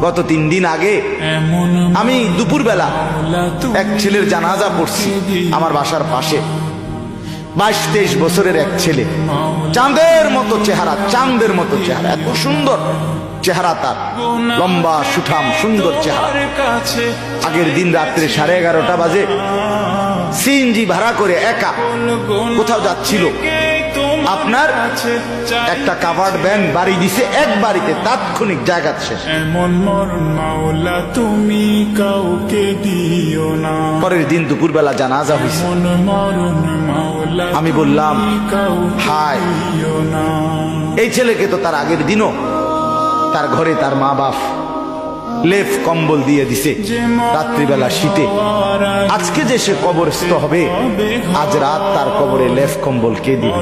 গত 3 দিন আগে আমি দুপুরবেলা এক ছেলের জানাজা পড়ছি আমার বাসার পাশে। 22-23 বছরের এক ছেলে, চাঁদের মতো চেহারা, চাঁদের মতো চেহারা, এত সুন্দর চেহারা তার, লম্বা সুঠাম সুন্দর চেহারা। আগের দিন রাত্রে 11:30 বাজে সিএনজি ভাড়া করে একা কোথাও যাচ্ছিল। আপনার একটা কাভার্ড ভ্যান বাড়ি দিছে, এক বাড়িতে তাৎক্ষণিক জায়গা শেষ। পরের দিন দুপুরবেলা জানাজা হয়েছে। আমি বললাম, হায়, এই ছেলেকে তো তার আগের দিনও তার ঘরে তার মা বাপ লেপ কম্বল দিয়ে দিছে রাত্রিবেলা শীতে। আজকে যে সে কবরস্থ হবে, আজ রাত তার কবরে লেপ কম্বল কে দিবে?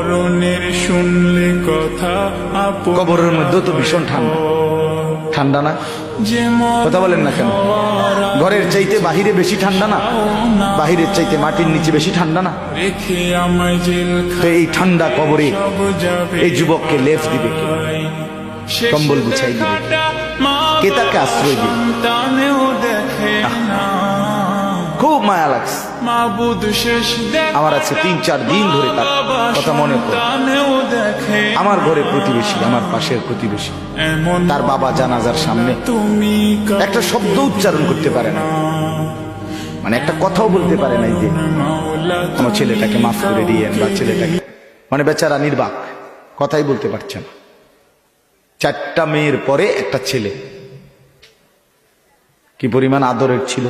কবরের মধ্যে তো ভীষণ ঠান্ডা, ঠান্ডা না? কথা বলেন না কেন? ঘরের চাইতে বাহিরে বেশি ঠান্ডা না? বাহিরের চাইতে মাটির নিচে বেশি ঠান্ডা না? তো এই ঠান্ডা কবরে এই যুবককে লেপ দিবে কে? কম্বল বিছাই দিবে কে? তাকে আশ্রয় দিবে? খুব মায়া লাগছে আমার। আছে 3-4 দিন ধরে তার কথা মনে পড়ে। আমার ঘরে প্রতিবেশী, আমার পাশের প্রতিবেশী, তার বাবা জানাজার সামনে একটা শব্দ উচ্চারণ করতে পারে না, মানে একটা কথাও বলতে পারে না যে আমার ছেলেটাকে মাফ করে দিয়েন, বা ছেলেটাকে, মানে বেচারা নির্বাক, কথাই বলতে পারছে না। 4টা মেয়ের পরে একটা ছেলে, কি পরিমাণ আদরের ছিল।